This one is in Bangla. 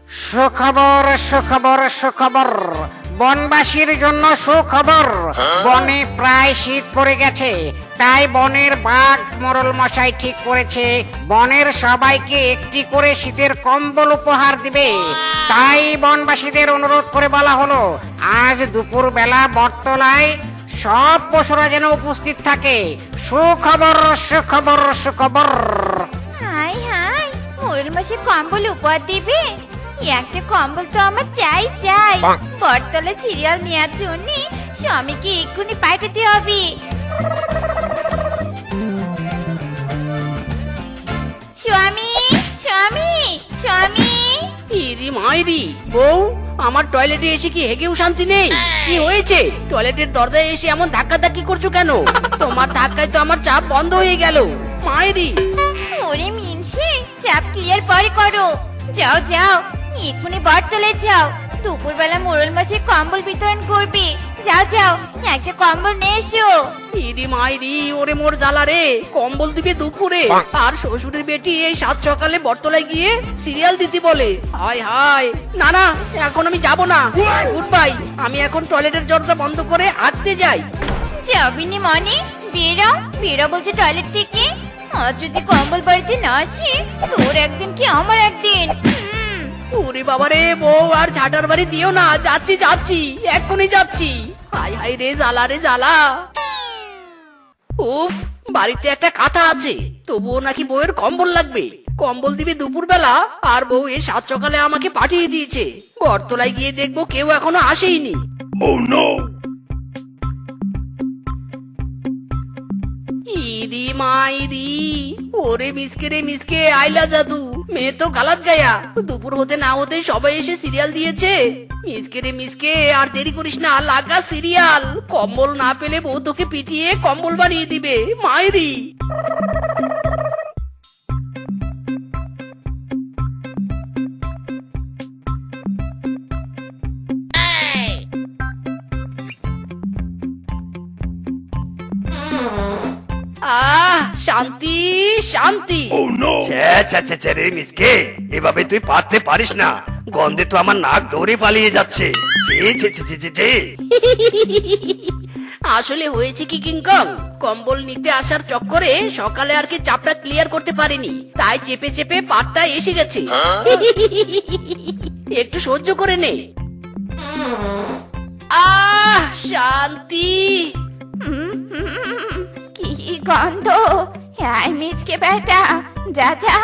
সুখবর সুখবর সুখবর, বনবাসীর জন্য সুখবর। বনে প্রায় শীত পড়ে গেছে, তাই বনের বাঘ মোড়ল মশাই ঠিক করেছে বনের সবাইকে একটি করে শীতের কম্বল উপহার দিবে। তাই বনবাসীদের অনুরোধ করে বলা হলো, আজ দুপুর বেলা বটতলায় সব পশুরা যেন উপস্থিত থাকে। সুখবর সুখবর সুখবর। হাই হাই, মোরল মাসে কম্বল উপহার দিবে? একটা কম্বল তো আমার চাই চাই। বটতলা সিরিয়াল নেওয়ার জন্য স্বামীকে এক্ষুনি পাঠাতে হবে। স্বামী স্বামী স্বামী। ইরি মাইরি বউ, আমার টয়লেটে এসে কি হেগেও শান্তি নেই? কি হয়েছে? টয়লেটের দরজায় এসে এমন ধাক্কাধাক্কি করছো কেন? তোমার ধাক্কায় তো আমার চাপ বন্ধ হয়ে গেল। মাইরি ওরে মিনসে, চাপ ক্লিয়ার পরে করো। যাও যাও, এক্ষুনি বটতলায় যাও। দুপুরবেলা মোরল মাসে কম্বল বিতরণ করবে। যাও যাও, একটা কম্বল নিয়ে এসো। ইরি মাইরি, ওরে মোর জ্বালা রে। কম্বল দিবে দুপুরে, আর শ্বশুরের বেটি এই সাত সকালে বটতলায় গিয়ে সিরিয়াল দিতে বলে। হায় হায়, না না, এখন আমি যাব না। Good bye. আমি এখন টয়লেটের দরজা বন্ধ করে হাঁটতে যাই। যাবিনি মনে? বেরো বেরো বলছে টয়লেট থেকে। আর যদি কম্বল বাড়িতে না আসে, তোর একদিন কি আমার একদিন। ওরে বাবা রে, বউ আর ঝাঁটার বাড়ি দিও না। যাচ্ছি যাচ্ছি, এক্ষুনি যাচ্ছি। হাই হাই রে জ্বালা রে জ্বালা। উফ, বাড়িতে একটা কাঁথা আছে, তবুও নাকি বউয়ের কম্বল লাগবে। কম্বল দিবে দুপুর বেলা, আর বউ এই সাত সকালে আমাকে পাঠিয়ে দিয়েছে। বটতলায় গিয়ে দেখবো কেউ এখনো আসেইনি। ইরি মাইরি, ওরে মিসকে রে মিসকে, আইলা জাদু। মেয়ে তো গালাত গায়া। দুপুর হতে না হতে সবাই এসে সিরিয়াল দিয়েছে। মিসকে রে মিসকে, আর দেরি করিস না, লাগা সিরিয়াল। কম্বল না পেলে বউ তোকে পিটিয়ে কম্বল বানিয়ে দিবে। মাইরি আহ, শান্তি শান্তি। রে মিসকে, এভাবে তুই পারতে পারিস না। গন্ধে তো আমার নাক দৌড়ে পালিয়ে যাচ্ছে। আসলে হয়েছে কি কিংকং, কম্বল নিতে আসার চক্করে সকালে আর কি চাপটা ক্লিয়ার করতে পারিনি, তাই চেপে চেপে পাটটা এসে গেছে। একটু সহ্য করে নে। আহ, শান্তি। কি গন্ধ! হ্যাঁ মিচকে বেটা, যা যা